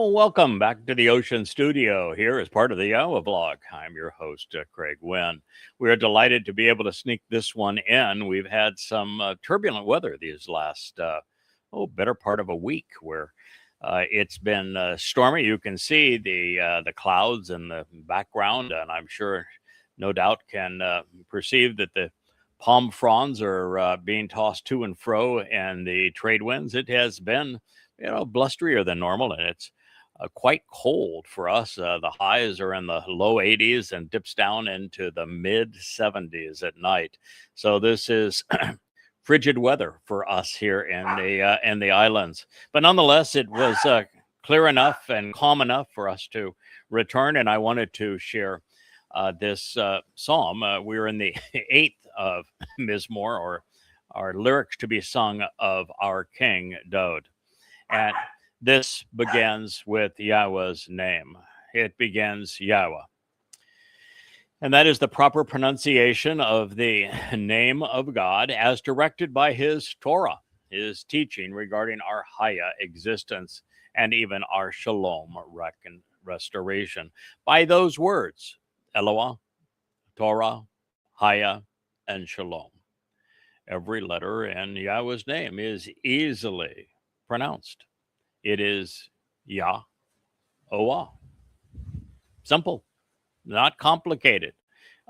Oh, welcome back to the Ocean Studio here as part of the Yow'el blog. I'm your host, CraigWinn. We are delighted to be able to sneak this one in. We've had some turbulent weather these last, better part of a week where it's been stormy. You can see the clouds in the background, and I'm sure, no doubt, can perceive that the palm fronds are being tossed to and fro, and the trade winds. It has been, blusterier than normal, and it's quite cold for us. The highs are in the low 80s and dips down into the mid 70s at night. So this is frigid weather for us here in the islands. But nonetheless, it was clear enough and calm enough for us to return. And I wanted to share this psalm. We're in the 8th of Mizmowr, or our lyrics to be sung of our King Dowd. And this begins with Yahweh's name. It begins Yahweh. And that is the proper pronunciation of the name of God as directed by his Torah, his teaching regarding our Haya existence and even our Shalom restoration. By those words, Eloah, Torah, Haya, and Shalom. Every letter in Yahweh's name is easily pronounced. It is Yahowah. Simple, not complicated.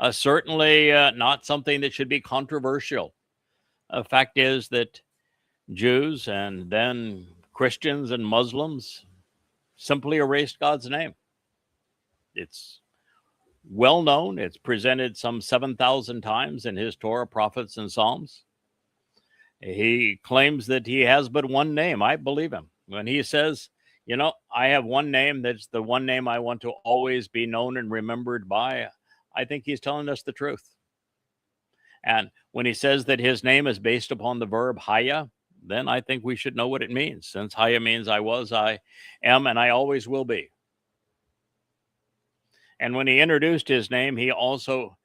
Certainly not something that should be controversial. The fact is that Jews and then Christians and Muslims simply erased God's name. It's well known. It's presented some 7,000 times in his Torah, prophets, and Psalms. He claims that he has but one name. I believe him. When he says, I have one name, that's the one name I want to always be known and remembered by, I think he's telling us the truth. And when he says that his name is based upon the verb Haya, then I think we should know what it means, since Haya means I was, I am, and I always will be. And when he introduced his name, he also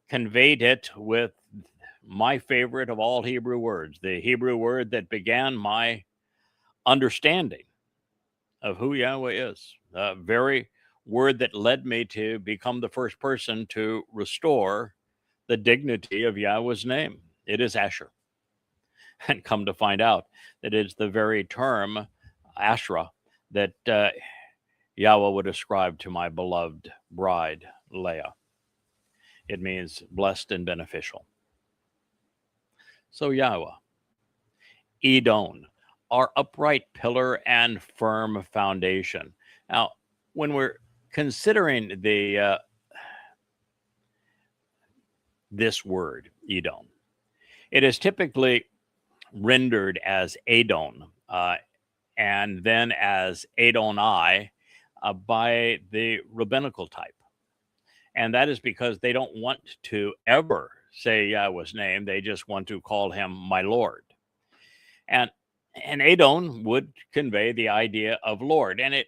conveyed it with my favorite of all Hebrew words, the Hebrew word that began my understanding of who Yahweh is, the very word that led me to become the first person to restore the dignity of Yahweh's name. It is Asher. And come to find out that it's the very term, Asherah, that Yahweh would ascribe to my beloved bride, Leah. It means blessed and beneficial. So Yahweh, Edom, our upright pillar and firm foundation. Now, when we're considering this word, Edom, it is typically rendered as Adon, and then as Adonai by the rabbinical type. And that is because they don't want to ever say Yahweh's name. They just want to call him my Lord. And Adon would convey the idea of Lord. And it,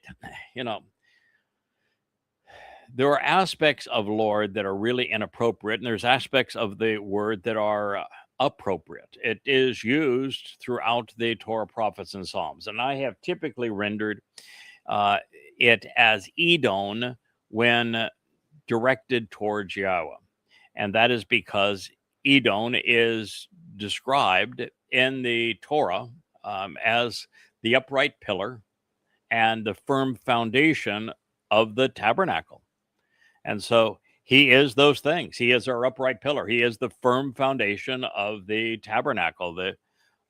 there are aspects of Lord that are really inappropriate, and there's aspects of the word that are appropriate. It is used throughout the Torah, prophets, and Psalms. And I have typically rendered it as Edom when directed towards Yahweh. And that is because Edom is described in the Torah as the upright pillar and the firm foundation of the tabernacle. And so he is those things. He is our upright pillar. He is the firm foundation of the tabernacle, the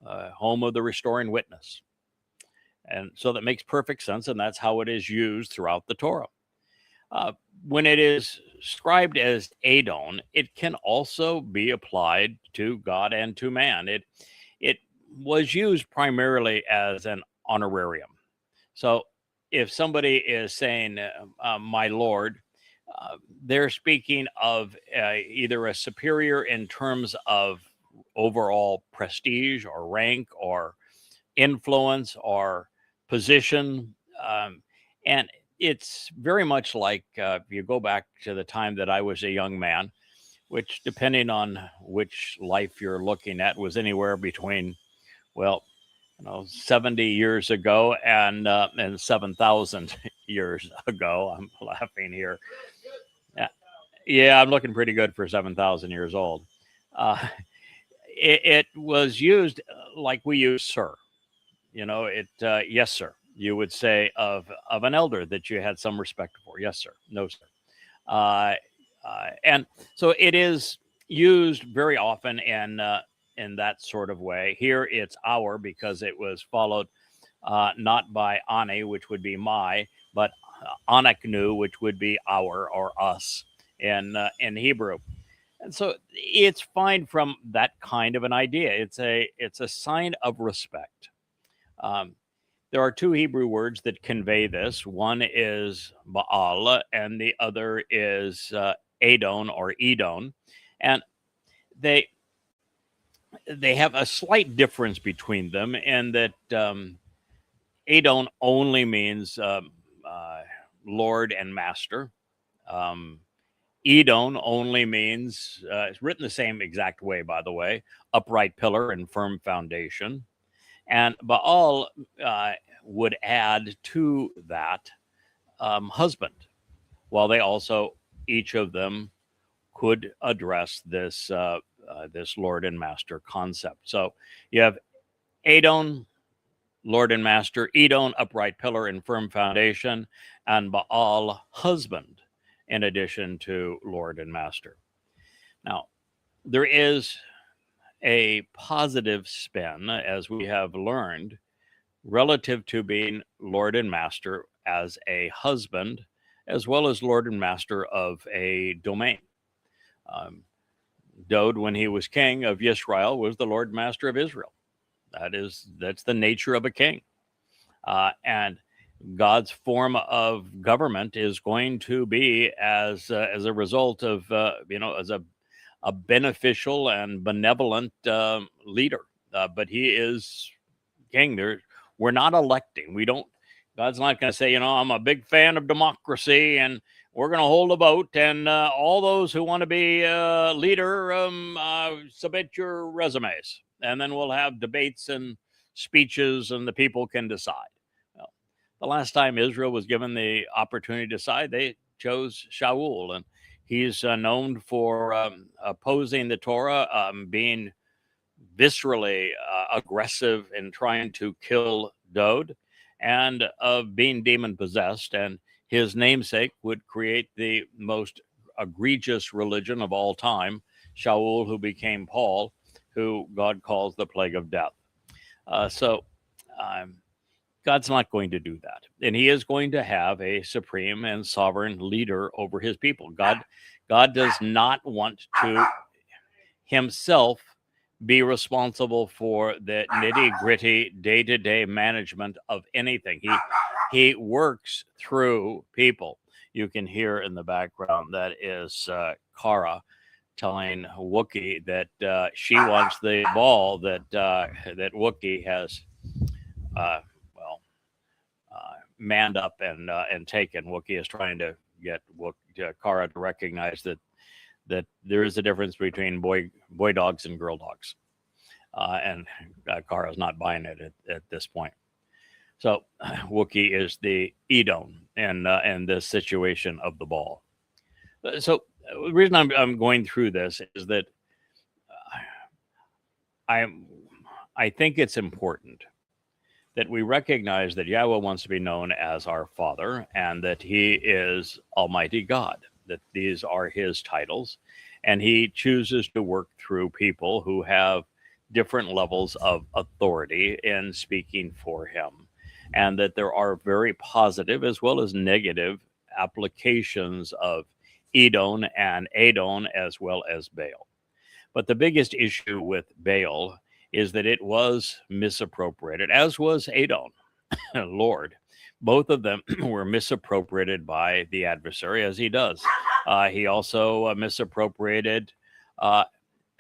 home of the restoring witness. And so that makes perfect sense, and that's how it is used throughout the Torah. When it is described as Adon, it can also be applied to God and to man. It was used primarily as an honorarium. So if somebody is saying, my Lord, they're speaking of either a superior in terms of overall prestige or rank or influence or position. And it's very much like if you go back to the time that I was a young man, which, depending on which life you're looking at, was anywhere between, 70 years ago and 7,000 years ago. I'm laughing here. Yeah, I'm looking pretty good for 7,000 years old. Uh, it was used like we use sir. Yes, sir. You would say of an elder that you had some respect for. Yes, sir. No, sir. Uh, and so it is used very often in that sort of way. Here it's our because it was followed not by ane, which would be my, but anaknu, which would be our or us in Hebrew. And so it's fine from that kind of an idea. It's a sign of respect. Um, there are two Hebrew words that convey this. One is Baal, and the other is Adon or Edon, and they they have a slight difference between them in that Adon only means Lord and Master. Um, Edon only means, it's written the same exact way, by the way, upright pillar and firm foundation. And Baal would add to that husband, while they also, each of them could address this this Lord and Master concept. So you have Adon, Lord and Master, Edon, upright pillar and firm foundation, and Baal, husband, in addition to Lord and Master. Now, there is a positive spin, as we have learned, relative to being Lord and Master as a husband, as well as Lord and Master of a domain. Dowd, when he was king of Israel, was the Lord and Master of Israel. That's the nature of a king. And God's form of government is going to be as a result of as a beneficial and benevolent leader. But he is king. We're not electing. We don't. God's not going to say, I'm a big fan of democracy, and we're going to hold a vote, and all those who want to be leader, submit your resumes, and then we'll have debates and speeches, and the people can decide. Well, the last time Israel was given the opportunity to decide, they chose Shaul, and he's known for opposing the Torah, being viscerally aggressive in trying to kill Dowd, and of being demon possessed. And his namesake would create the most egregious religion of all time, Shaul, who became Paul, who God calls the plague of death. So God's not going to do that. And he is going to have a supreme and sovereign leader over his people. God does not want to himself be responsible for the nitty-gritty day-to-day management of anything. He works through people. You can hear in the background that is Kara telling Wookiee that she wants the ball that Wookiee has manned up and taken. Wookiee is trying to get Kara to recognize that there is a difference between boy dogs and girl dogs. And Kara's not buying it at this point. So Wookiee is the Edom in this situation of the ball. So the reason I'm going through this is that I think it's important that we recognize that Yahweh wants to be known as our Father, and that he is Almighty God, that these are his titles, and he chooses to work through people who have different levels of authority in speaking for him, and that there are very positive as well as negative applications of Edom and Adon as well as Baal. But the biggest issue with Baal is that it was misappropriated, as was Adon, Lord. Both of them were misappropriated by the adversary, as he does. He also misappropriated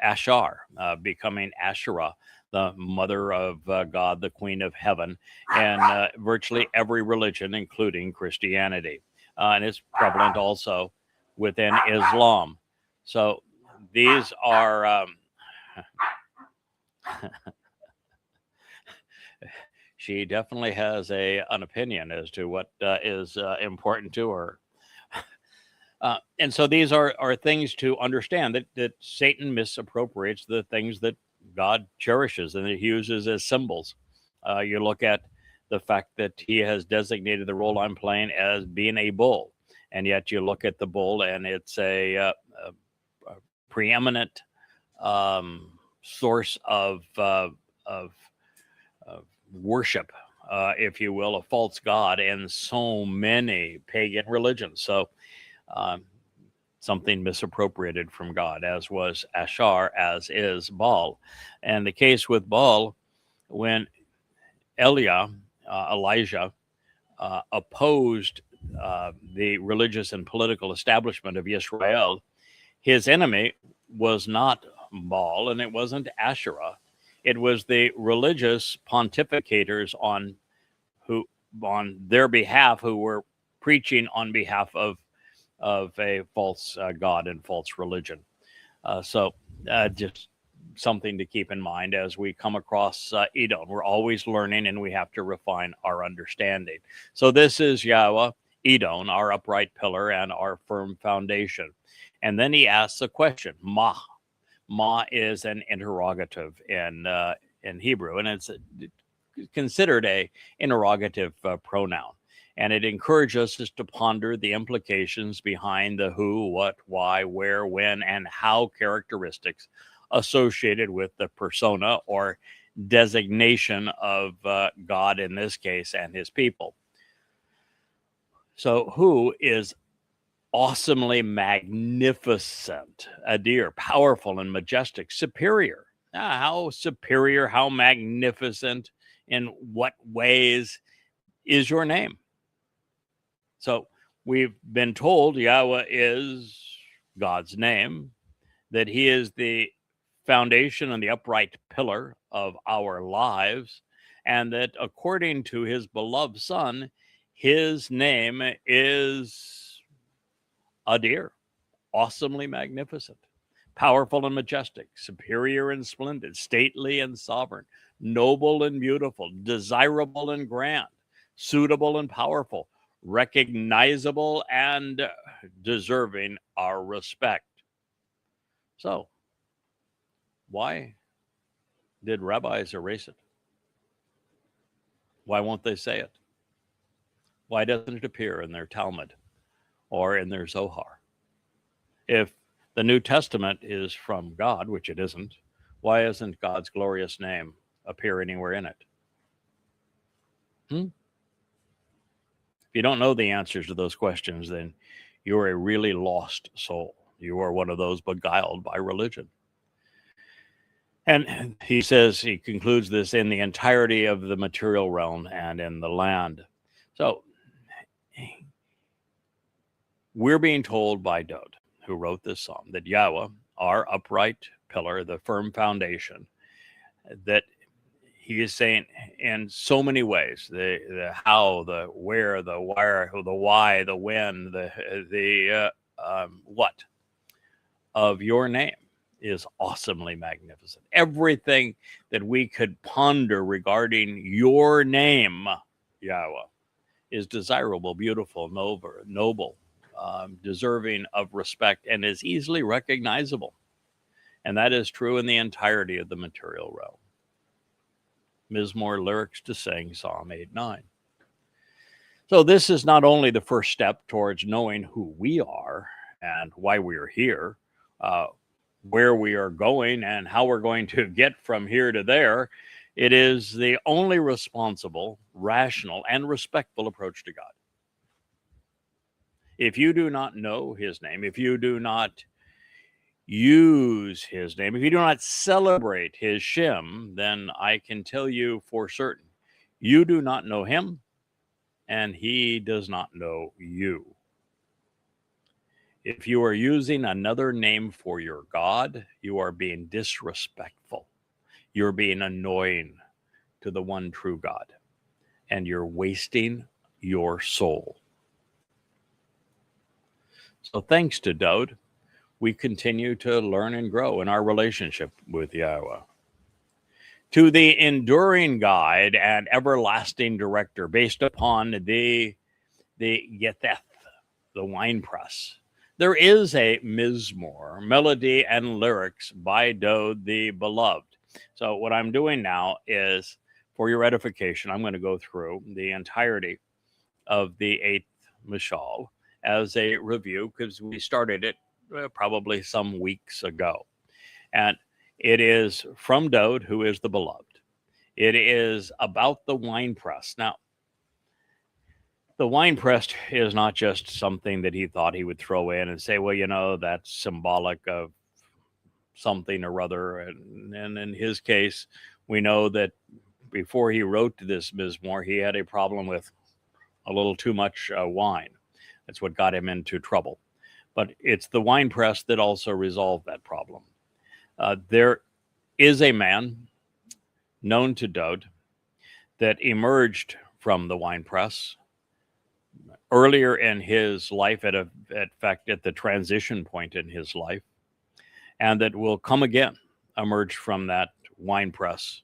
Ashar, becoming Asherah, the mother of God, the queen of heaven, and virtually every religion, including Christianity. And it's prevalent also within Islam. So these are she definitely has an opinion as to what is important to her. And so these are things to understand, that Satan misappropriates the things that God cherishes and that he uses as symbols. You look at the fact that he has designated the role I'm playing as being a bull, and yet you look at the bull and it's a preeminent source of worship, if you will, a false god in so many pagan religions. So something misappropriated from God, as was Ashar, as is Baal. And the case with Baal, when Elijah opposed the religious and political establishment of Israel, his enemy was not Baal and it wasn't Asherah. It was the religious pontificators on their behalf who were preaching on behalf of a false god and false religion. So just something to keep in mind as we come across Edom. We're always learning and we have to refine our understanding. So this is Yahweh, Edom, our upright pillar and our firm foundation. And then he asks a question, Ma. Ma is an interrogative in Hebrew, and it's considered a interrogative pronoun. And it encourages us to ponder the implications behind the who, what, why, where, when, and how characteristics associated with the persona or designation of God in this case and his people. So who is awesomely magnificent, Adir, powerful and majestic, superior. How superior, how magnificent, in what ways is your name? So we've been told Yahweh is God's name, that he is the foundation and the upright pillar of our lives, and that according to his beloved Son, his name is Adir, awesomely magnificent, powerful and majestic, superior and splendid, stately and sovereign, noble and beautiful, desirable and grand, suitable and powerful, recognizable and deserving our respect. So, why did rabbis erase it? Why won't they say it? Why doesn't it appear in their Talmud or in their Zohar? If the New Testament is from God, which it isn't, why isn't God's glorious name appear anywhere in it? If you don't know the answers to those questions, then you're a really lost soul. You are one of those beguiled by religion. And he says, he concludes this in the entirety of the material realm and in the land. So we're being told by Dowd, who wrote this psalm, that Yahweh, our upright pillar, the firm foundation, that he is saying in so many ways, the how, the where, the where, the why, the when, the what of your name is awesomely magnificent. Everything that we could ponder regarding your name, Yahweh, is desirable, beautiful, noble, deserving of respect, and is easily recognizable. And that is true in the entirety of the material realm. Mizmowr lyrics to sing Psalm 8:9. So this is not only the first step towards knowing who we are and why we are here, where we are going and how we're going to get from here to there. It is the only responsible, rational, and respectful approach to God. If you do not know his name, if you do not use his name, if you do not celebrate his Shem, then I can tell you for certain, you do not know him and he does not know you. If you are using another name for your God, you are being disrespectful. You're being annoying to the one true God, and you're wasting your soul. So thanks to Dowd, we continue to learn and grow in our relationship with Yahweh. to the enduring guide and everlasting director, based upon the Yetheth, the winepress. There is a Mizmowr, melody and lyrics by Dowd the Beloved. So what I'm doing now is, for your edification, I'm going to go through the entirety of the 8th Mashal as a review, because we started it probably some weeks ago. And it is from Dowd, who is the beloved. It is about the winepress. Now, the winepress is not just something that he thought he would throw in and say, well, you know, that's symbolic of something or other. And in his case, we know that before he wrote this Mizmowr, he had a problem with a little too much wine. That's what got him into trouble. But it's the winepress that also resolved that problem. There is a man known to Dowd that emerged from the winepress earlier in his life, at the transition point in his life, and that will come again, emerge from that winepress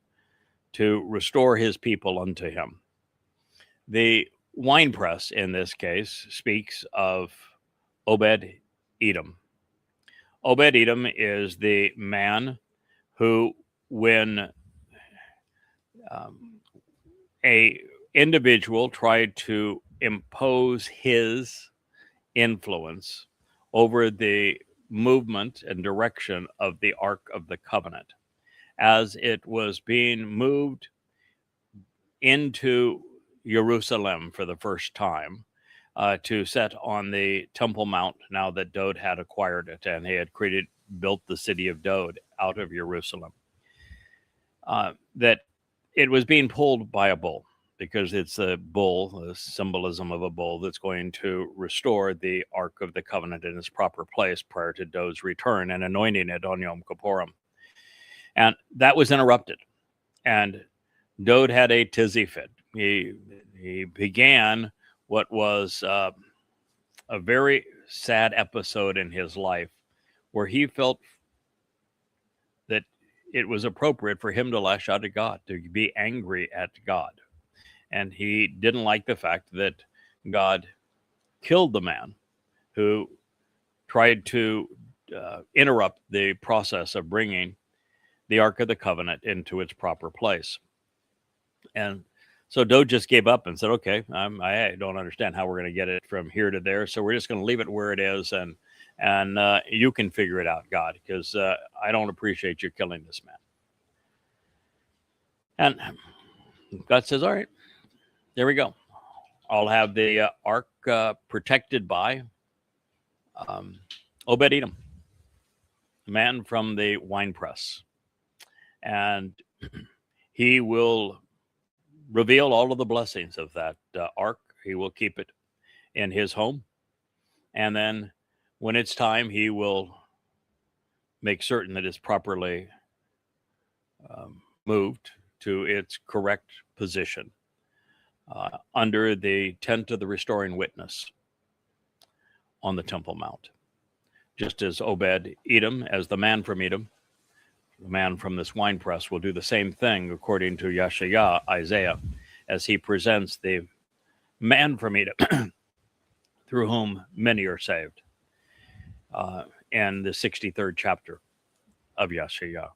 to restore his people unto him. The winepress in this case speaks of Obed-Edom. Obed-Edom is the man who, when a individual tried to impose his influence over the movement and direction of the Ark of the Covenant, as it was being moved into Jerusalem for the first time, to set on the Temple Mount, now that Dowd had acquired it, and he had built the city of Dowd out of Jerusalem, that it was being pulled by a bull, because it's a bull, the symbolism of a bull, that's going to restore the Ark of the Covenant in its proper place prior to Dowd's return and anointing it on Yom Kippurim. And that was interrupted. And Dowd had a tizzy fit. He began what was a very sad episode in his life, where he felt that it was appropriate for him to lash out at God, to be angry at God. And he didn't like the fact that God killed the man who tried to interrupt the process of bringing the Ark of the Covenant into its proper place. And so Dowd just gave up and said, okay, I don't understand how we're going to get it from here to there, so we're just going to leave it where it is, and you can figure it out, God, because I don't appreciate you killing this man. And God says, all right, there we go. I'll have the Ark protected by Obed-Edom, the man from the winepress. And he will reveal all of the blessings of that Ark. He will keep it in his home. And then when it's time, he will make certain that it's properly moved to its correct position under the tent of the restoring witness on the Temple Mount. Just as Obed-Edom, as the man from Edom, the man from this winepress, will do the same thing according to Yeshayah, Isaiah, as he presents the man from Edom through whom many are saved, in the 63rd chapter of Yeshayah.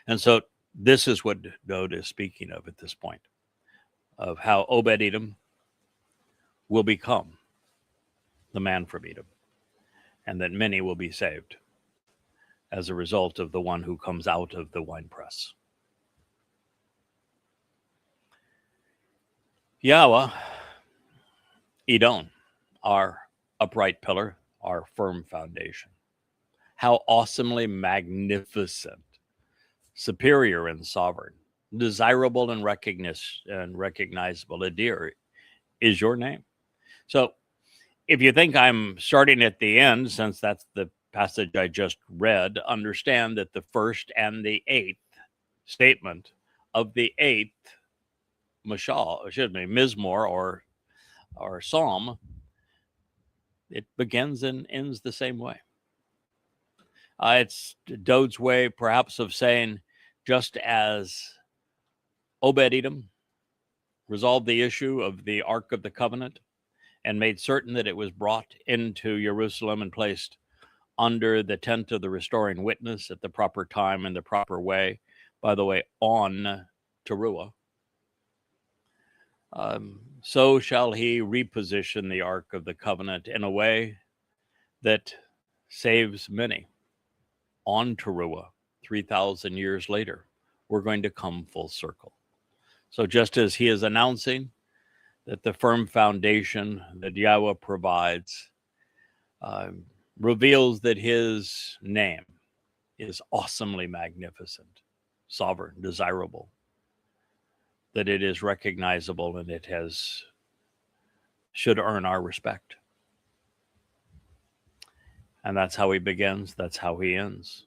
And so this is what Dowd is speaking of at this point, of how Obed-Edom will become the man from Edom, and that many will be saved as a result of the one who comes out of the winepress. Yahweh, Edom, our upright pillar, our firm foundation. How awesomely magnificent, superior and sovereign, desirable and recognizable, dear, is your name. So if you think I'm starting at the end, since that's the passage I just read, understand that the first and the 8th statement of the 8th Mizmowr or psalm, it begins and ends the same way. It's Dowd's way, perhaps, of saying just as Obed-Edom resolved the issue of the Ark of the Covenant and made certain that it was brought into Jerusalem and placed under the tent of the restoring witness at the proper time and the proper way, by the way, on Teruah, so shall he reposition the Ark of the Covenant in a way that saves many. On Teruah, 3,000 years later, we're going to come full circle. So just as he is announcing that the firm foundation that Yahweh provides reveals that his name is awesomely magnificent, sovereign, desirable, that it is recognizable and it should earn our respect. And that's how he begins, that's how he ends.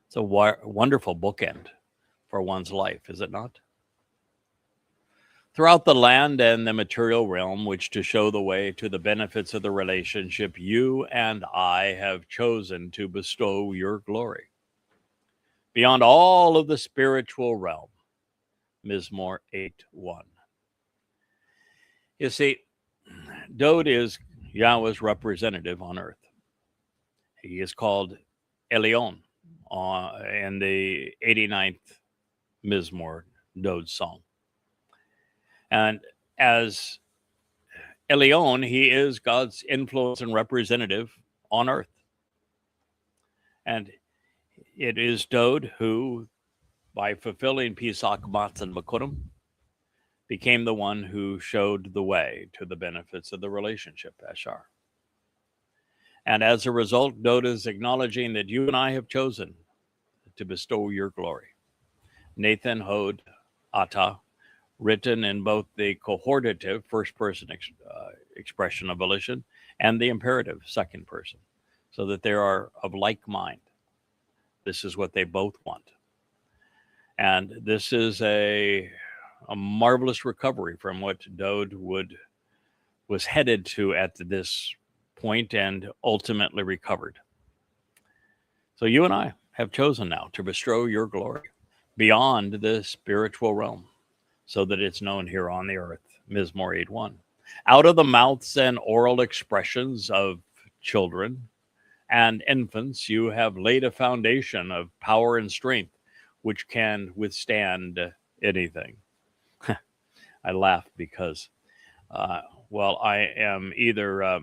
It's a wonderful bookend for one's life, is it not? Throughout the land and the material realm, which to show the way to the benefits of the relationship, you and I have chosen to bestow your glory. Beyond all of the spiritual realm, Mizmowr 8:1. You see, Dowd is Yahweh's representative on earth. He is called Elyon in the 89th Mizmowr, Dowd's song. And as Elyon, he is God's influence and representative on earth. And it is Dowd who, by fulfilling Pesach, Matz, and Makudim, became the one who showed the way to the benefits of the relationship, Ashar. And as a result, Dowd is acknowledging that you and I have chosen to bestow your glory. Nathan, Hod, Atah, written in both the cohortative, first person expression of volition, and the imperative, second person, so that they are of like mind. This is what they both want. And this is a marvelous recovery from what Dowd was headed to at this point and ultimately recovered. So you and I have chosen now to bestow your glory beyond the spiritual realm, so that it's known here on the earth. Mizmowr 8:1. Out of the mouths and oral expressions of children and infants, you have laid a foundation of power and strength, which can withstand anything. I laugh because, I am either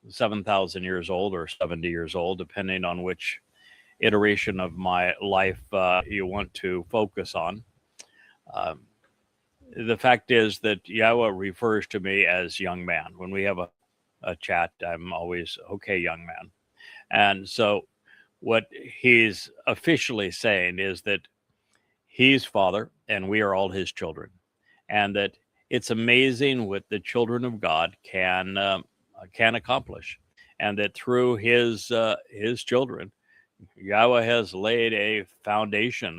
7,000 years old or 70 years old, depending on which iteration of my life you want to focus on. The fact is that Yahweh refers to me as young man. When we have a chat, I'm always, okay, young man. And so what he's officially saying is that he's Father and we are all his children. And that it's amazing what the children of God can accomplish. And that through his children, Yahweh has laid a foundation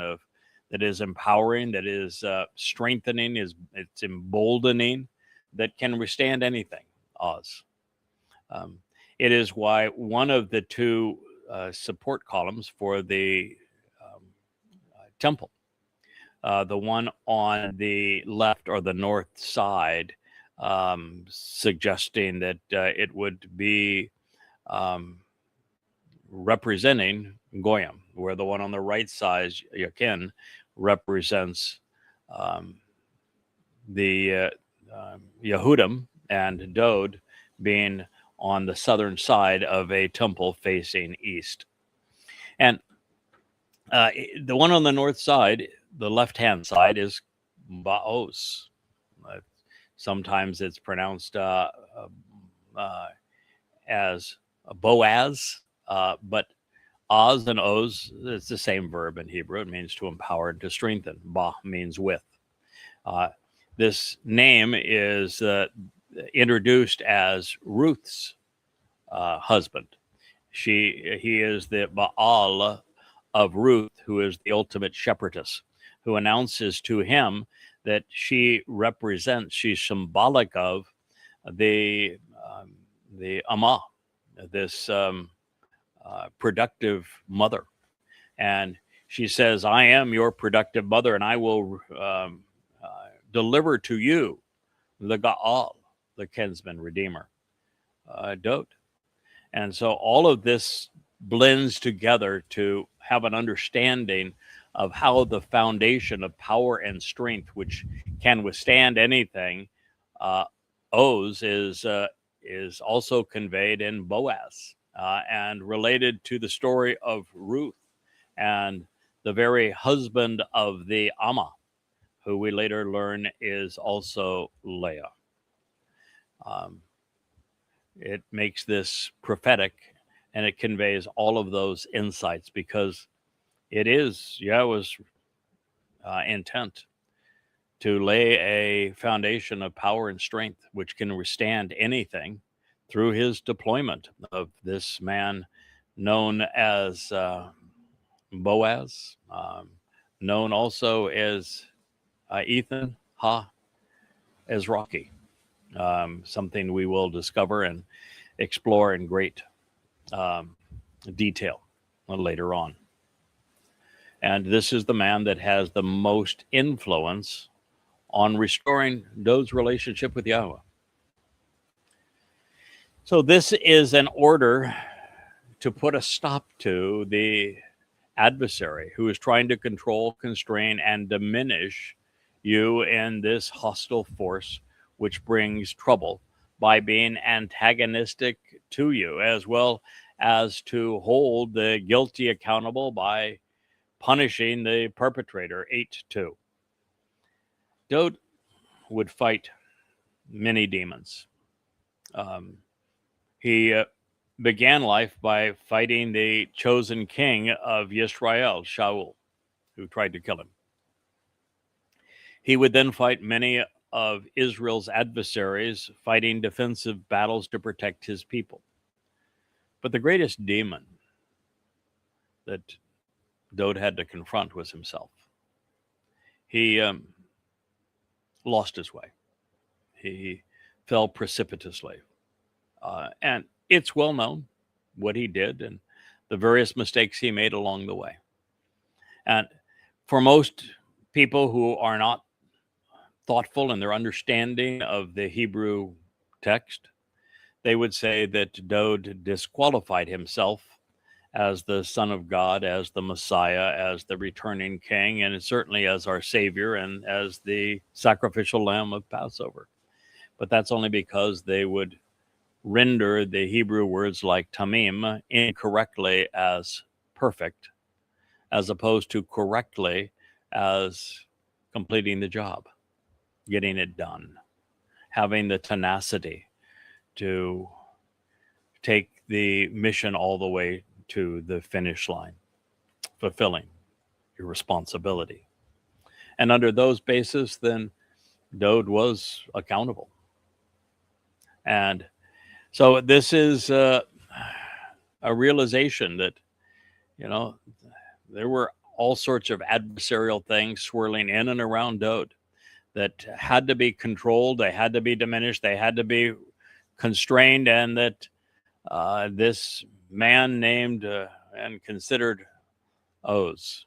that is empowering, that is strengthening, it's emboldening, that can withstand anything, Oz. It is why one of the two support columns for the temple, the one on the left or the north side, suggesting that it would be representing Goyim, where the one on the right side, Yakin, represents the Yehudim, and Dowd being on the southern side of a temple facing east. And the one on the north side, the left-hand side, is Baos. Sometimes it's pronounced as Boaz, but Oz and Oz, it's the same verb in Hebrew. It means to empower and to strengthen. Ba means with. This name is introduced as Ruth's husband. He is the Baal of Ruth, who is the ultimate shepherdess, who announces to him that she's symbolic of the Amah, this productive mother. And she says, I am your productive mother, and I will deliver to you the Gaal, the kinsman redeemer, Dowd. And so all of this blends together to have an understanding of how the foundation of power and strength, which can withstand anything, Oz is also conveyed in Boaz and related to the story of Ruth and the very husband of the Amah, who we later learn is also Leah. It makes this prophetic, and it conveys all of those insights because it is Yahweh's intent to lay a foundation of power and strength which can withstand anything through his deployment of this man known as Boaz, known also as Ethan as Rocky, something we will discover and explore in great detail later on. And this is the man that has the most influence on restoring Dowd's relationship with Yahweh. So this is an order to put a stop to the adversary who is trying to control, constrain, and diminish you in this hostile force which brings trouble by being antagonistic to you, as well as to hold the guilty accountable by punishing the perpetrator. 8:2. Dowd would fight many demons. He began life by fighting the chosen king of Israel, Shaul, who tried to kill him. He would then fight many of Israel's adversaries, fighting defensive battles to protect his people. But the greatest demon that Dowd had to confront was himself. He lost his way. He fell precipitously. And it's well known what he did and the various mistakes he made along the way. And for most people who are not thoughtful in their understanding of the Hebrew text, they would say that Dowd disqualified himself as the Son of God, as the Messiah, as the returning King, and certainly as our Savior and as the sacrificial lamb of Passover. But that's only because they would render the Hebrew words like tamim incorrectly as perfect, as opposed to correctly as completing the job, getting it done, having the tenacity to take the mission all the way to the finish line, fulfilling your responsibility. And under those bases, then Dowd was accountable. And so this is a realization that, there were all sorts of adversarial things swirling in and around Dowd that had to be controlled, they had to be diminished, they had to be constrained, and that this man named and considered Oz,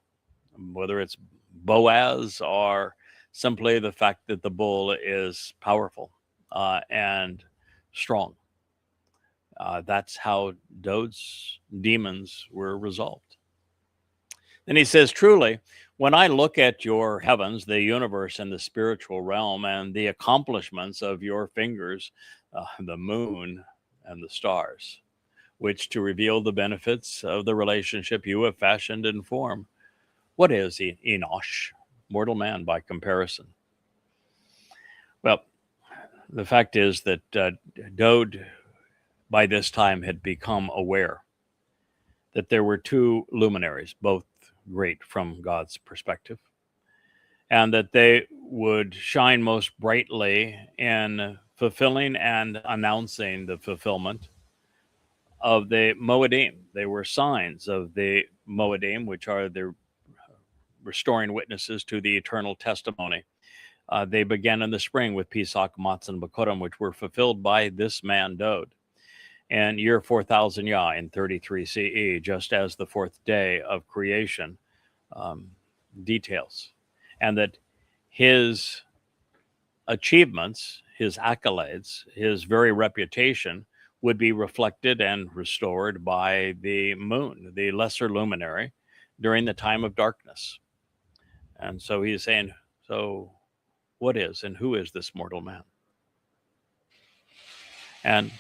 whether it's Boaz or simply the fact that the bull is powerful and strong. That's how Dowd's demons were resolved. Then he says, truly, when I look at your heavens, the universe and the spiritual realm, and the accomplishments of your fingers, the moon and the stars, which to reveal the benefits of the relationship you have fashioned and formed, what is enowsh, mortal man by comparison? Well, the fact is that Dowd by this time had become aware that there were two luminaries, both great from God's perspective, and that they would shine most brightly in fulfilling and announcing the fulfillment of the Mow'edim. They were signs of the Mow'edim, which are the restoring witnesses to the eternal testimony. They began in the spring with Pesach, Matzah, and Bakorim, which were fulfilled by this man, Dowd. in year 4000 Yah in 33 CE, just as the fourth day of creation details. And that his achievements, his accolades, his very reputation would be reflected and restored by the moon, the lesser luminary, during the time of darkness. And so he's saying, so what is and who is this mortal man? And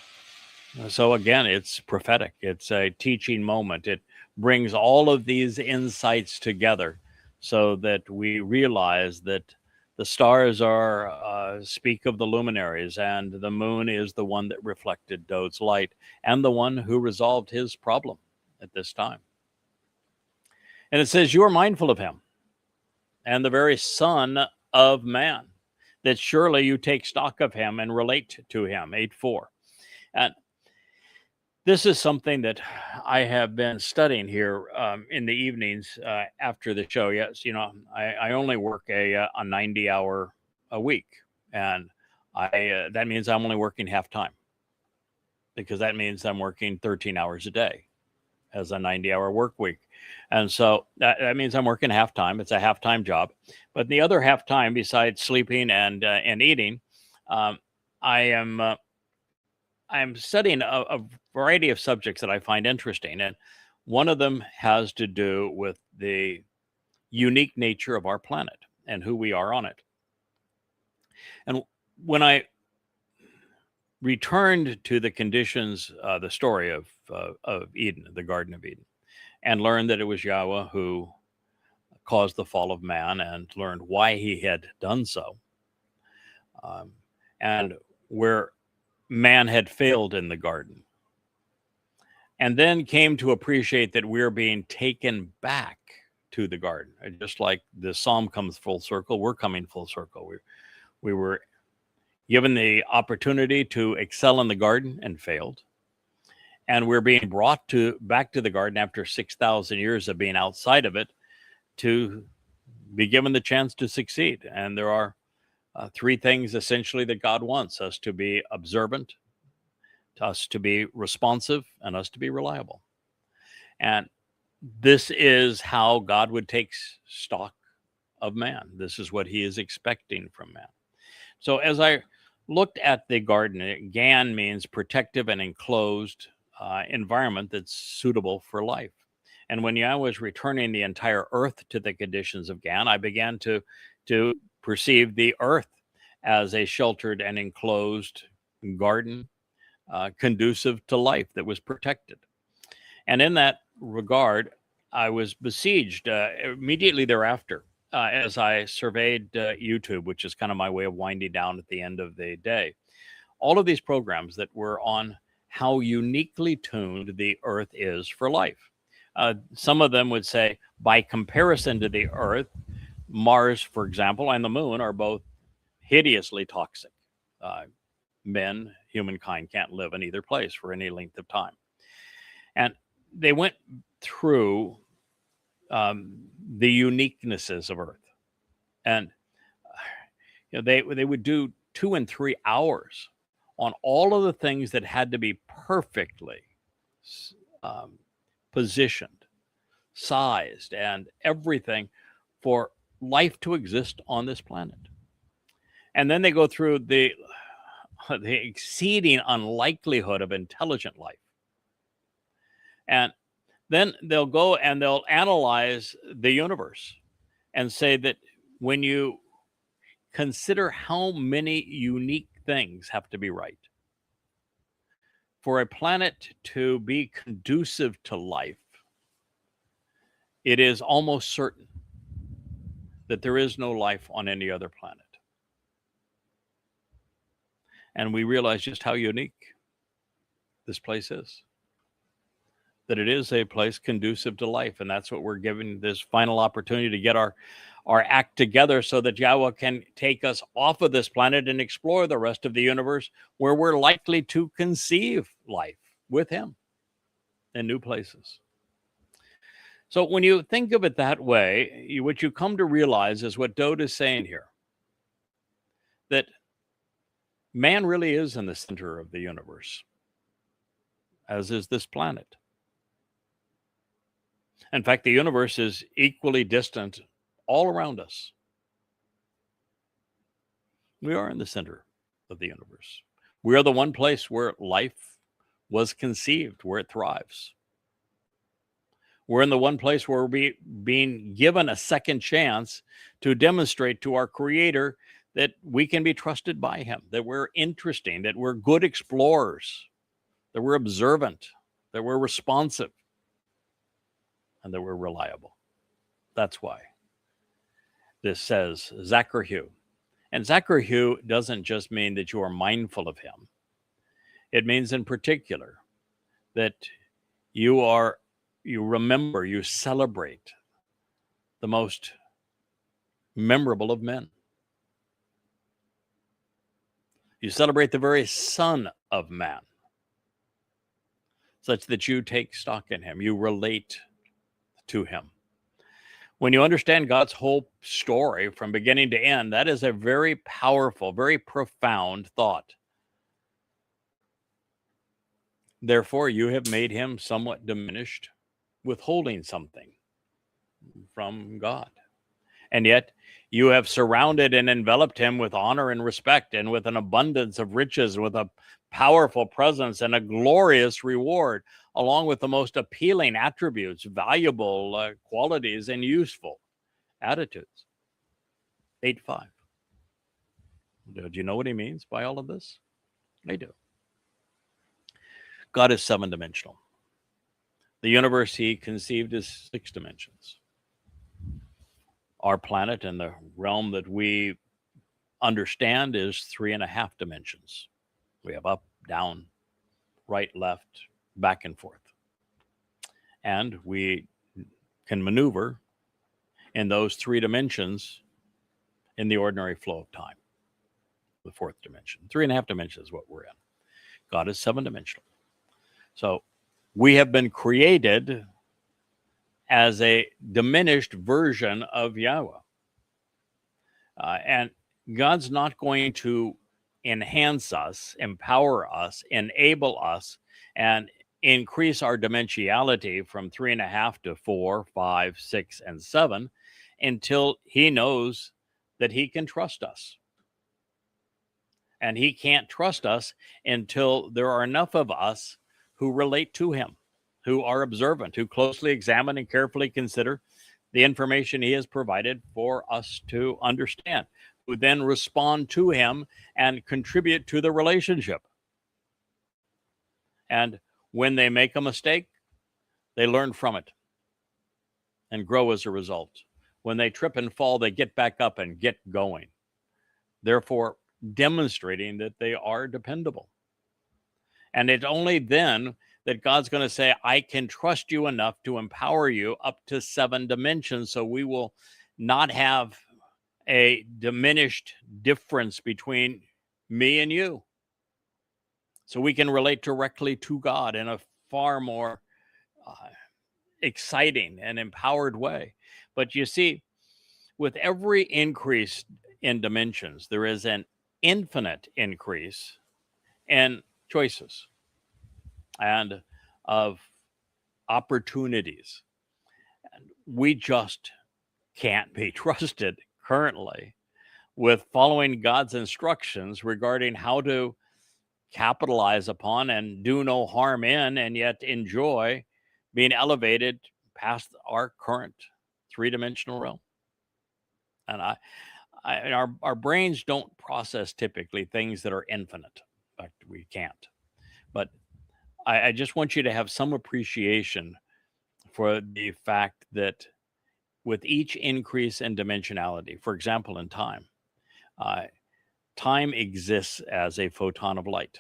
so again, it's prophetic. It's a teaching moment. It brings all of these insights together so that we realize that the stars are speak of the luminaries, and the moon is the one that reflected Dowd's light and the one who resolved his problem at this time. And it says, you are mindful of him and the very Son of Man, that surely you take stock of him and relate to him. 8:4. And this is something that I have been studying here in the evenings after the show. Yes, I only work a 90-hour a week, and that means I'm only working half time, because that means I'm working 13 hours a day as a 90-hour work week. And so that means I'm working half time. It's a half-time job. But the other half time, besides sleeping and eating, I'm studying a variety of subjects that I find interesting. And one of them has to do with the unique nature of our planet and who we are on it. And when I returned to the conditions, the story of Eden, the Garden of Eden, and learned that it was Yahweh who caused the fall of man, and learned why he had done so, and where man had failed in the garden, and then came to appreciate that we're being taken back to the garden. Just like the psalm comes full circle, we're coming full circle. We were given the opportunity to excel in the garden and failed. And we're being brought back to the garden after 6,000 years of being outside of it to be given the chance to succeed. And there are three things essentially that God wants: us to be observant, to us to be responsive, and us to be reliable. And this is how God would take stock of man. This is what he is expecting from man. So as I looked at the garden, Gan means protective and enclosed environment that's suitable for life. And when Yahweh was returning the entire earth to the conditions of Gan, I began to perceive the earth as a sheltered and enclosed garden, conducive to life, that was protected. And in that regard, I was besieged immediately thereafter as I surveyed YouTube, which is kind of my way of winding down at the end of the day. All of these programs that were on how uniquely tuned the earth is for life. Some of them would say, by comparison to the earth, Mars, for example, and the moon are both hideously toxic. Humankind can't live in either place for any length of time. And they went through the uniquenesses of Earth. And they would do 2 and 3 hours on all of the things that had to be perfectly positioned, sized, and everything for life to exist on this planet. And then they go through the exceeding unlikelihood of intelligent life. And then they'll go and they'll analyze the universe and say that when you consider how many unique things have to be right for a planet to be conducive to life, it is almost certain that there is no life on any other planet. And we realize just how unique this place is. That it is a place conducive to life. And that's what we're given this final opportunity to get our act together so that Yahweh can take us off of this planet and explore the rest of the universe where we're likely to conceive life with him in new places. So when you think of it that way, what you come to realize is what Dowd is saying here, that man really is in the center of the universe. as is this planet. In fact, the universe is equally distant all around us. We are in the center of the universe. We are the one place where life was conceived, where it thrives. We're in the one place where we're being given a second chance to demonstrate to our Creator that we can be trusted by Him, that we're interesting, that we're good explorers, that we're observant, that we're responsive, and that we're reliable. That's why this says Zacharyhu. And Zacharyhu doesn't just mean that you are mindful of Him. It means in particular that you remember, you celebrate the most memorable of men. You celebrate the very Son of Man, such that you take stock in Him. You relate to Him. When you understand God's whole story from beginning to end, that is a very powerful, very profound thought. Therefore, you have made Him somewhat diminished, withholding something from God. And yet you have surrounded and enveloped Him with honor and respect, and with an abundance of riches, with a powerful presence and a glorious reward, along with the most appealing attributes, valuable qualities, and useful attitudes. 8:5. Do you know what he means by all of this? I do. God is 7-dimensional. The universe He conceived is 6 dimensions. Our planet and the realm that we understand is 3.5 dimensions. We have up, down, right, left, back and forth. And we can maneuver in those 3 dimensions in the ordinary flow of time. The 4th dimension. 3.5 dimensions is what we're in. God is 7-dimensional. So we have been created as a diminished version of Yahweh. And God's not going to enhance us, empower us, enable us, and increase our dimensionality from 3.5 to 4, 5, 6, and 7 until He knows that He can trust us. And He can't trust us until there are enough of us who relate to Him, who are observant, who closely examine and carefully consider the information He has provided for us to understand, who then respond to Him and contribute to the relationship. And when they make a mistake, they learn from it and grow as a result. When they trip and fall, they get back up and get going, therefore demonstrating that they are dependable. And it's only then that God's going to say, I can trust you enough to empower you up to 7 dimensions, so we will not have a diminished difference between me and you. So we can relate directly to God in a far more exciting and empowered way. But you see, with every increase in dimensions, there is an infinite increase in choices and of opportunities. And we just can't be trusted currently with following God's instructions regarding how to capitalize upon and do no harm in, and yet enjoy being elevated past our current 3-dimensional realm. And our brains don't process typically things that are infinite. In fact, we can't. But I just want you to have some appreciation for the fact that with each increase in dimensionality, for example, in time, time exists as a photon of light,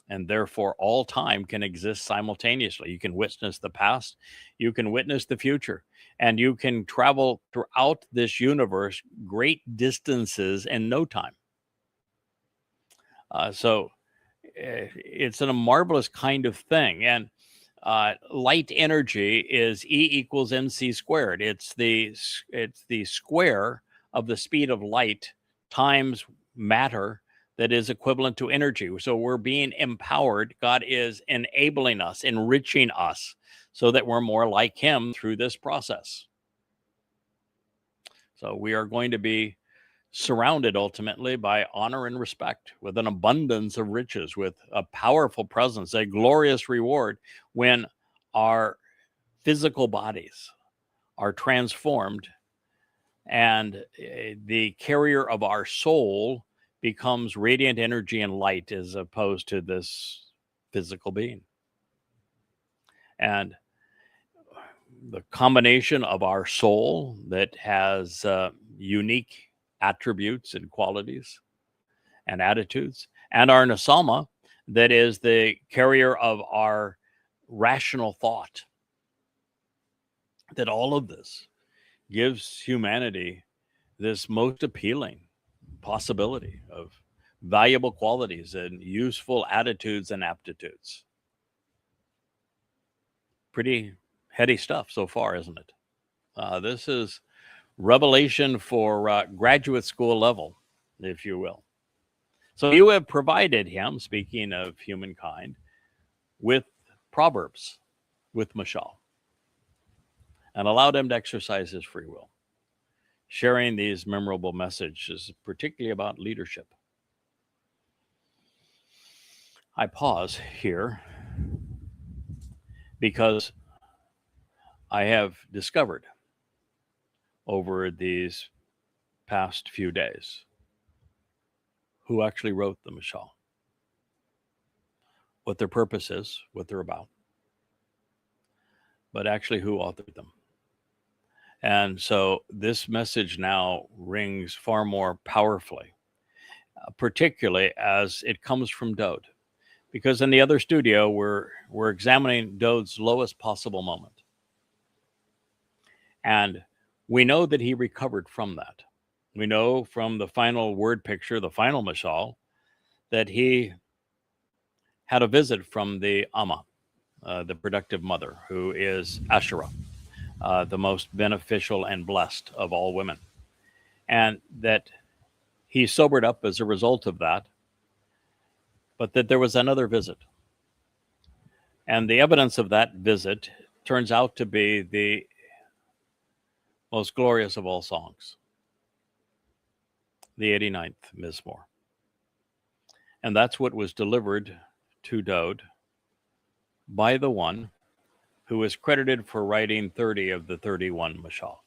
and therefore all time can exist simultaneously. You can witness the past, you can witness the future, and you can travel throughout this universe great distances in no time. So it's a marvelous kind of thing. And light energy is E equals mc squared. It's the square of the speed of light times matter that is equivalent to energy. So we're being empowered. God is enabling us, enriching us, so that we're more like him through this process. So we are going to be surrounded ultimately by honor and respect, with an abundance of riches, with a powerful presence, a glorious reward when our physical bodies are transformed and the carrier of our soul becomes radiant energy and light as opposed to this physical being. And the combination of our soul that has unique attributes and qualities and attitudes, and our nesama that is the carrier of our rational thought, that all of this gives humanity this most appealing possibility of valuable qualities and useful attitudes and aptitudes. Pretty heady stuff so far, isn't it? This is revelation for graduate school level, if you will. So you have provided him, speaking of humankind, with proverbs, with mashal, and allowed him to exercise his free will, sharing these memorable messages, particularly about leadership. I pause here because I have discovered over these past few days who actually wrote the mashal, what their purpose is, what they're about, but actually who authored them. And so this message now rings far more powerfully, particularly as it comes from Dowd. Because in the other studio, we're examining Dowd's lowest possible moment. And we know that he recovered from that. We know from the final word picture, the final mashal, that he had a visit from the Amah, the productive mother, who is Asherah, the most beneficial and blessed of all women. And that he sobered up as a result of that, but that there was another visit. And the evidence of that visit turns out to be the most glorious of all songs, the 89th Mizmowr. And that's what was delivered to Dowd by the one who is credited for writing 30 of the 31 mashal.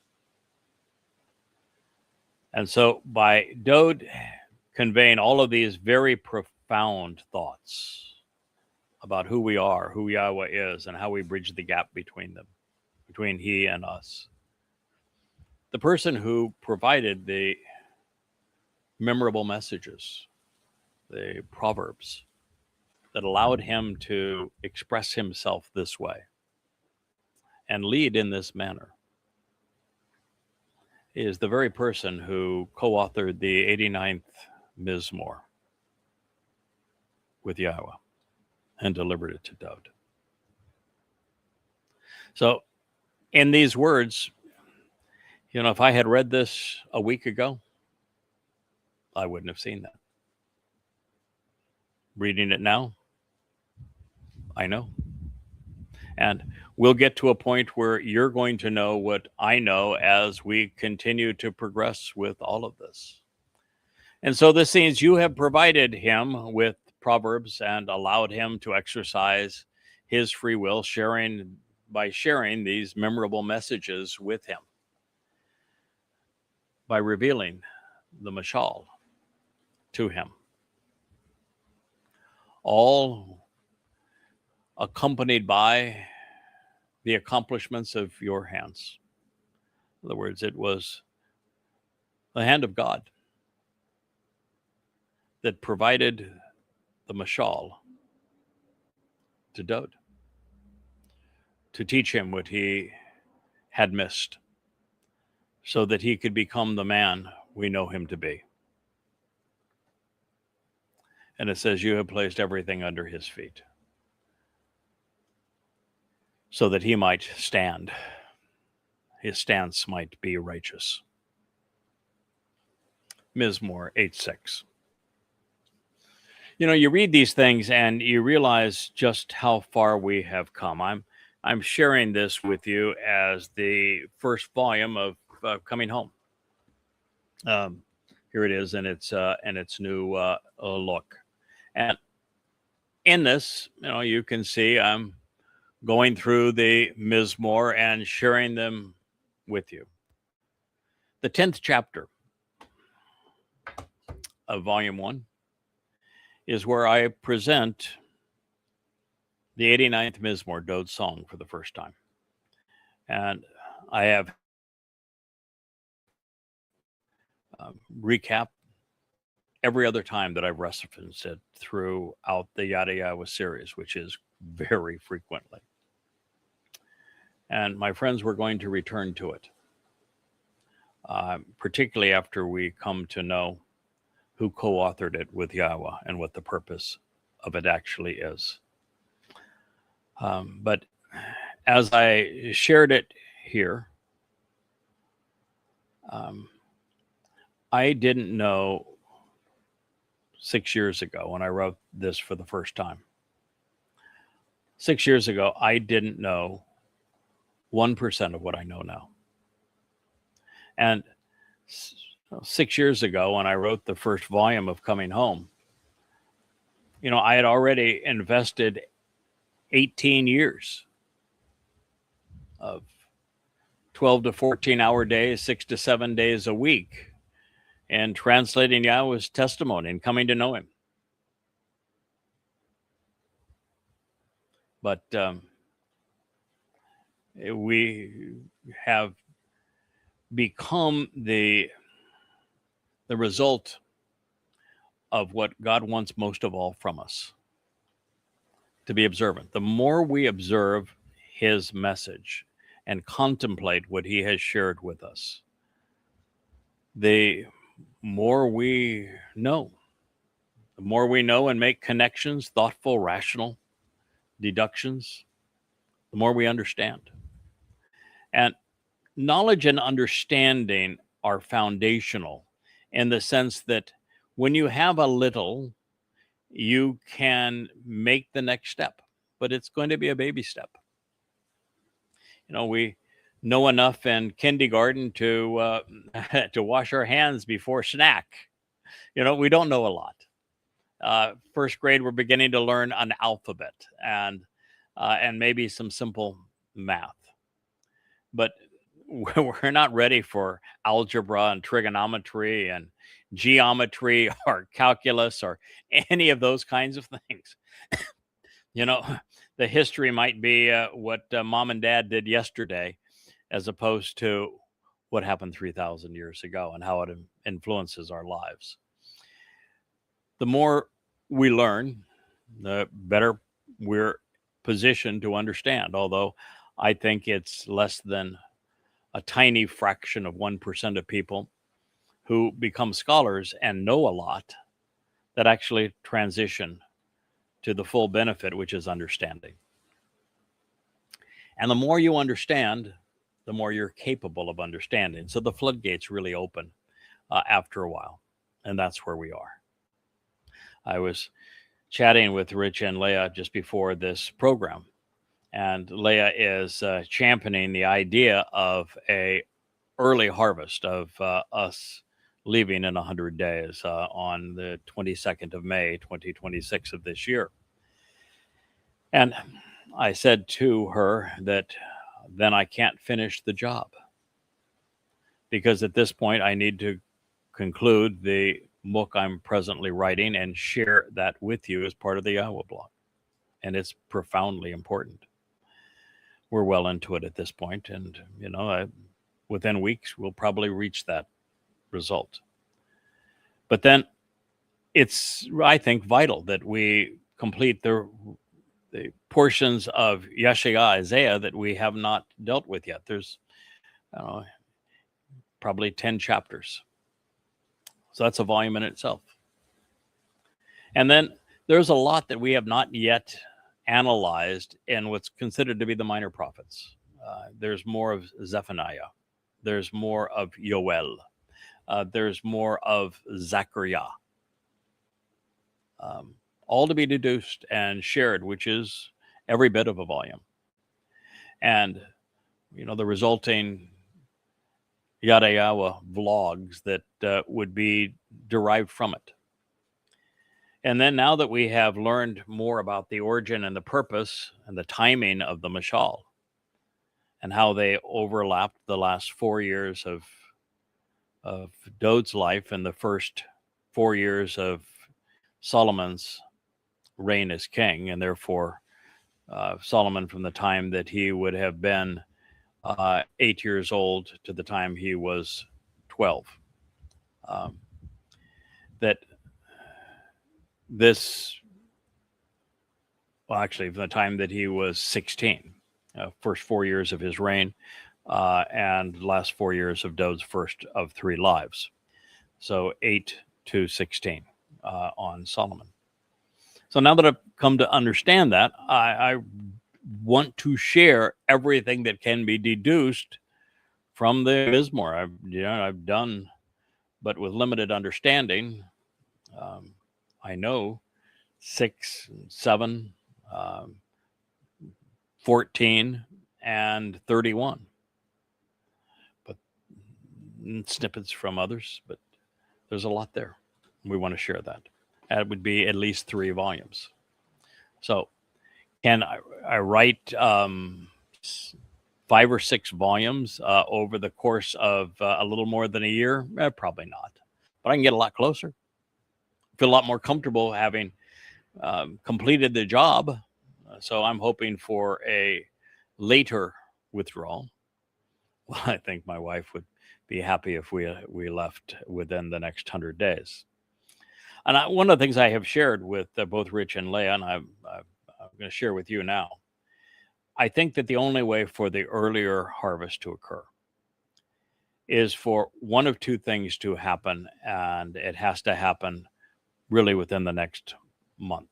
And so by Dowd conveying all of these very profound thoughts about who we are, who Yahweh is, and how we bridge the gap between them, between he and us, the person who provided the memorable messages, the proverbs that allowed him to express himself this way and lead in this manner, is the very person who co-authored the 89th Mizmowr with Yahowah and delivered it to Dowd. So in these words, if I had read this a week ago, I wouldn't have seen that. Reading it now, I know. And we'll get to a point where you're going to know what I know as we continue to progress with all of this. And so this means you have provided him with proverbs and allowed him to exercise his free will, by sharing these memorable messages with him, by revealing the mashal to him, all accompanied by the accomplishments of your hands. In other words, it was the hand of God that provided the mashal to Dowd to teach him what he had missed, so that he could become the man we know him to be. And it says, you have placed everything under his feet, so that he might stand. His stance might be righteous. Mizmowr 8:6. You read these things and you realize just how far we have come. I'm sharing this with you as the first volume of Coming Home. Here it is in its new look, and in this, you can see I'm going through the Mizmowr and sharing them with you. The 10th chapter of Volume 1 is where I present the 89th Mizmowr, Dowd's song, for the first time. And I have recapped every other time that I've referenced it throughout the Yada Yahowah series, which is very frequently. And my friends, we're going to return to it, particularly after we come to know who co-authored it with Yahweh and what the purpose of it actually is. But as I shared it here, I didn't know 6 years ago when I wrote this for the first time. 6 years ago, I didn't know 1% of what I know now. And 6 years ago, when I wrote the first volume of Coming Home, I had already invested 18 years of 12 to 14 hour days, 6 to 7 days a week, and translating Yahweh's testimony and coming to know him. But we have become the result of what God wants most of all from us, to be observant. The more we observe his message and contemplate what he has shared with us, the more we know. The more we know and make connections, thoughtful, rational deductions, the more we understand. And knowledge and understanding are foundational in the sense that when you have a little, you can make the next step, but it's going to be a baby step. We know enough in kindergarten to to wash our hands before snack. We don't know a lot. First grade, we're beginning to learn an alphabet and maybe some simple math, but we're not ready for algebra and trigonometry and geometry or calculus or any of those kinds of things. The history might be what mom and dad did yesterday, as opposed to what happened 3,000 years ago and how it influences our lives. The more we learn, the better we're positioned to understand, although I think it's less than a tiny fraction of 1% of people who become scholars and know a lot that actually transition to the full benefit, which is understanding. And the more you understand, the more you're capable of understanding. So the floodgates really open after a while, and that's where we are. I was chatting with Rich and Leah just before this program, and Leah is championing the idea of a early harvest of us leaving in 100 days on the 22nd of May, 2026 of this year. And I said to her that then I can't finish the job, because at this point I need to conclude the book I'm presently writing and share that with you as part of the Yahowah blog. And it's profoundly important. We're well into it at this point, and within weeks we'll probably reach that result. But then it's, I think, vital that we complete the portions of Yeshaya, Isaiah, that we have not dealt with yet. There's probably 10 chapters. So that's a volume in itself. And then there's a lot that we have not yet analyzed in what's considered to be the minor prophets. There's more of Zephaniah. There's more of Yow'el. There's more of Zechariah. all to be deduced and shared, which is every bit of a volume. And, the resulting Yada Yahowah vlogs that would be derived from it. And then now that we have learned more about the origin and the purpose and the timing of the mashal and how they overlapped the last 4 years of Dowd's life and the first 4 years of Solomon's reign as king, and therefore Solomon from the time that he would have been 8 years old to the time he was 12. That this, well, actually, from the time that he was 16, first 4 years of his reign, and the last 4 years of Dowd's first of 3 lives. So 8 to 16 on Solomon. So now that I've come to understand that, I want to share everything that can be deduced from the Mizmowr. I've done, but with limited understanding. I know 6, 7, 14, and 31. But snippets from others, but there's a lot there. We want to share that. That would be at least 3 volumes. So can I write 5 or 6 volumes over the course of a little more than a year? Probably not. But I can get a lot closer. Feel a lot more comfortable having completed the job. So I'm hoping for a later withdrawal. Well, I think my wife would be happy if we left within the next 100 days. And one of the things I have shared with both Rich and Leah, and I'm going to share with you now, I think that the only way for the earlier harvest to occur is for one of 2 things to happen, and it has to happen really within the next month.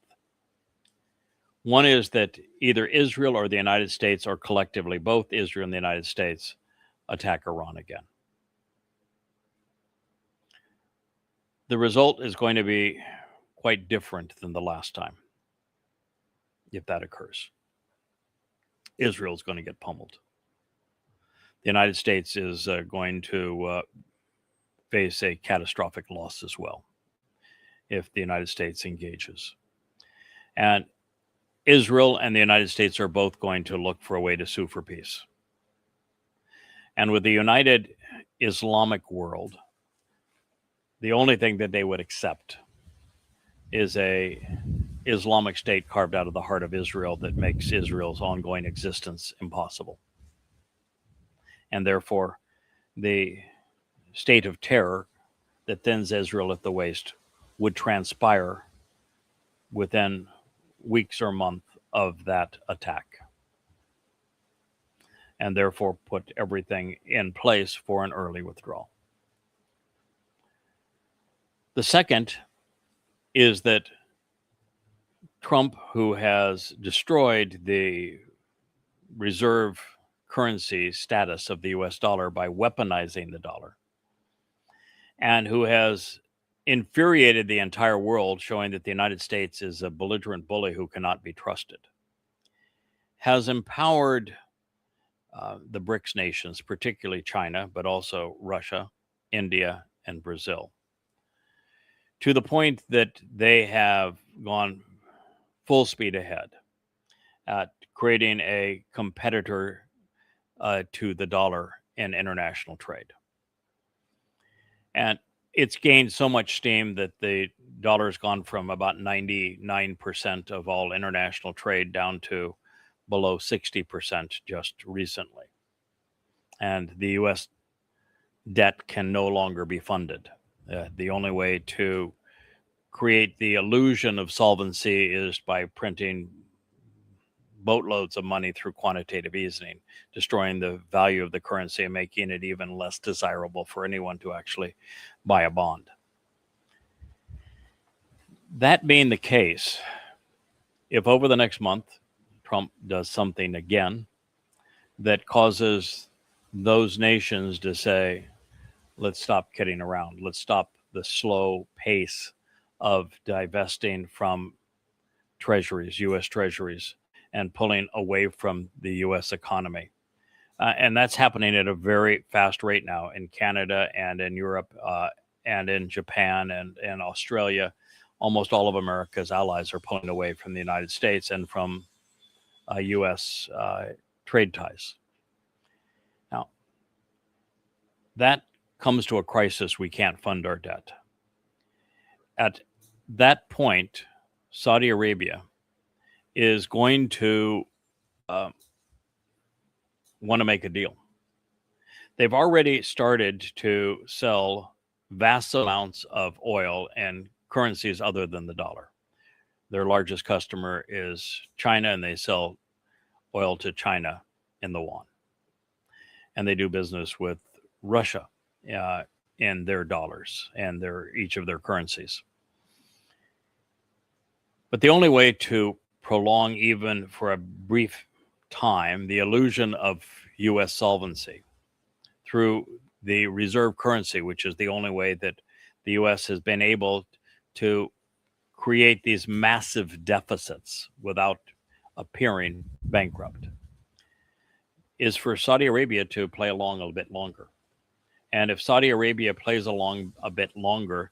One is that either Israel or the United States, or collectively both Israel and the United States, attack Iran again. The result is going to be quite different than the last time, if that occurs. Israel is going to get pummeled. The United States is going to face a catastrophic loss as well if the United States engages. And Israel and the United States are both going to look for a way to sue for peace. And with the united Islamic world, the only thing that they would accept is a Islamic state carved out of the heart of Israel that makes Israel's ongoing existence impossible. And therefore, the state of terror that thins Israel at the waist would transpire within weeks or months of that attack, and therefore put everything in place for an early withdrawal. The second is that Trump, who has destroyed the reserve currency status of the US dollar by weaponizing the dollar, and who has infuriated the entire world, showing that the United States is a belligerent bully who cannot be trusted, has empowered the BRICS nations, particularly China, but also Russia, India, and Brazil, to the point that they have gone full speed ahead at creating a competitor to the dollar in international trade. And it's gained so much steam that the dollar has gone from about 99% of all international trade down to below 60% just recently. And the U.S. debt can no longer be funded. The only way to create the illusion of solvency is by printing boatloads of money through quantitative easing, destroying the value of the currency and making it even less desirable for anyone to actually buy a bond. That being the case, if over the next month Trump does something again that causes those nations to say, let's stop kidding around, let's stop the slow pace of divesting from treasuries, U.S. treasuries, and pulling away from the U.S. economy. And that's happening at a very fast rate now in Canada and in Europe and in Japan and Australia. Almost all of America's allies are pulling away from the United States and from U.S. Trade ties. Now, that comes to a crisis. We can't fund our debt. At that point, Saudi Arabia is going to want to make a deal. They've already started to sell vast amounts of oil and currencies other than the dollar. Their largest customer is China, and they sell oil to China in the yuan. And they do business with Russia in their dollars and each of their currencies. But the only way to prolong, even for a brief time, the illusion of U.S. solvency through the reserve currency, which is the only way that the U.S. has been able to create these massive deficits without appearing bankrupt, is for Saudi Arabia to play along a bit longer. And if Saudi Arabia plays along a bit longer,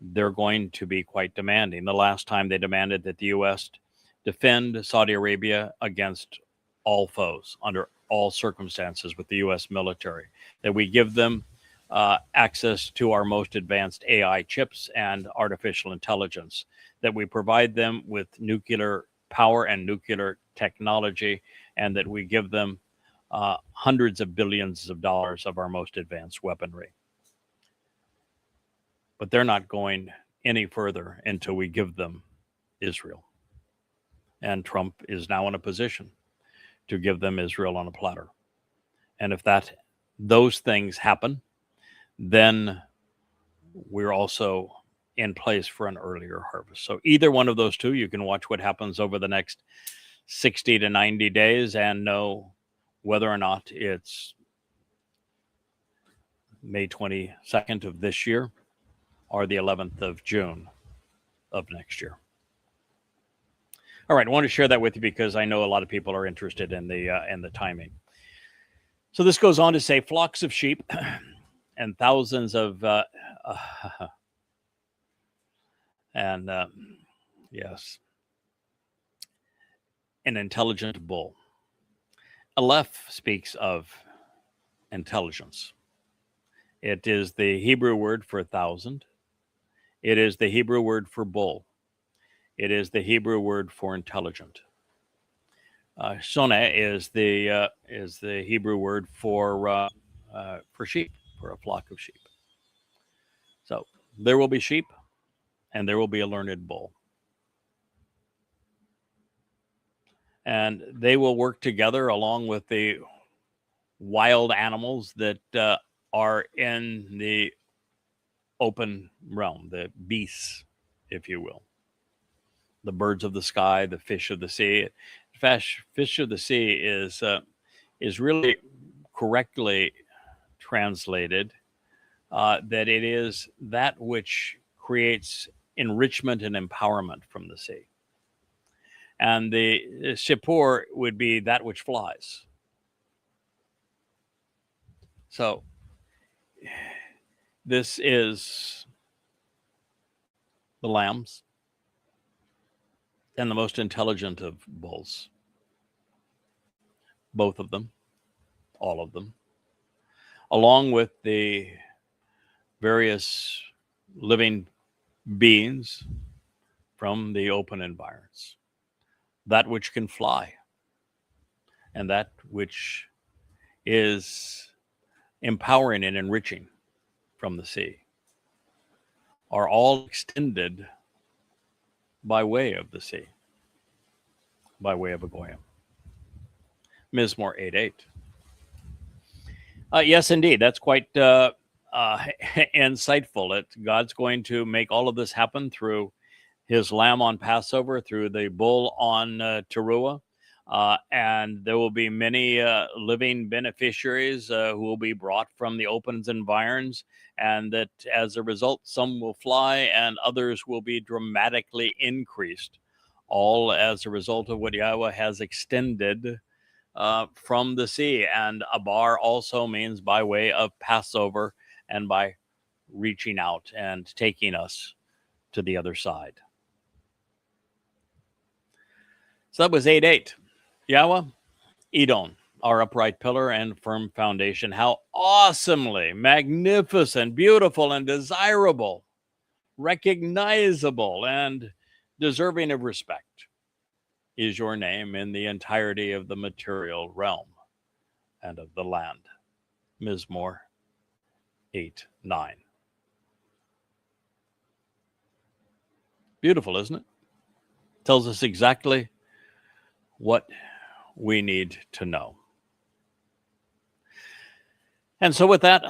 they're going to be quite demanding. The last time they demanded that the U.S. defend Saudi Arabia against all foes under all circumstances with the U.S. military, that we give them access to our most advanced AI chips and artificial intelligence, that we provide them with nuclear power and nuclear technology, and that we give them hundreds of billions of dollars of our most advanced weaponry. But they're not going any further until we give them Israel. And Trump is now in a position to give them Israel on a platter. And if those things happen, then we're also in place for an earlier harvest. So either one of those two, you can watch what happens over the next 60 to 90 days and know whether or not it's May 22nd of this year or the 11th of June of next year. All right, I want to share that with you because I know a lot of people are interested in the timing. So this goes on to say, flocks of sheep and thousands of yes, an intelligent bull. Aleph speaks of intelligence. It is the Hebrew word for 1,000. It is the Hebrew word for bull. It is the Hebrew word for intelligent. Shoneh is the Hebrew word for sheep, for a flock of sheep. So there will be sheep, and there will be a learned bull, and they will work together along with the wild animals that are in the open realm, the beasts, if you will. The birds of the sky, the fish of the sea. Fish of the sea is really correctly translated that it is that which creates enrichment and empowerment from the sea. And the Sippor would be that which flies. So this is the lambs and the most intelligent of bulls. Both of them, all of them, along with the various living beings from the open environs. That which can fly and that which is empowering and enriching from the sea are all extended by way of the sea, by way of a goyim. Mizmowr 8:8. Yes, indeed, that's quite insightful. God's going to make all of this happen through his lamb on Passover, through the bull on Teruah, and there will be many living beneficiaries who will be brought from the opens and environs, and that as a result, some will fly and others will be dramatically increased all as a result of what Yahweh has extended from the sea. And Abar also means by way of Passover and by reaching out and taking us to the other side. So that was 8:8. Yahweh, Edom, our upright pillar and firm foundation. How awesomely magnificent, beautiful, and desirable, recognizable, and deserving of respect is your name in the entirety of the material realm and of the land. Mizmowr 8:9. Beautiful, isn't it? Tells us exactly what we need to know. And so with that,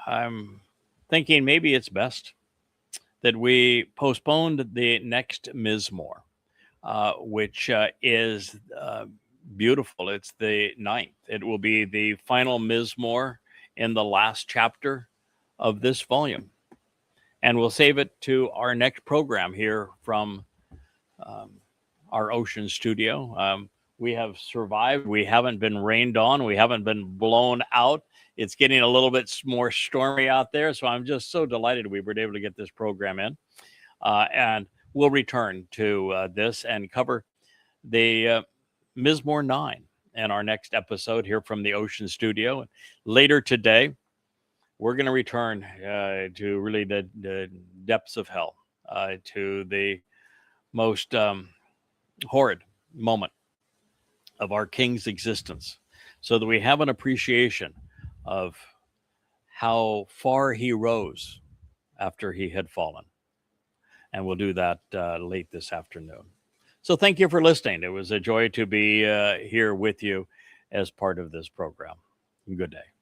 I'm thinking maybe it's best that we postponed the next Mizmowr, which is beautiful. It's the 9th. It will be the final Mizmowr in the last chapter of this volume. And we'll save it to our next program here from our ocean studio. We have survived. We haven't been rained on. We haven't been blown out. It's getting a little bit more stormy out there. So I'm just so delighted we were able to get this program in. And we'll return to this and cover the Mizmowr 9 in our next episode here from the ocean studio. Later today, we're going to return to really the depths of hell, to the most horrid moment of our king's existence, so that we have an appreciation of how far he rose after he had fallen. And we'll do that late this afternoon. So thank you for listening. It was a joy to be here with you as part of this program. Good day.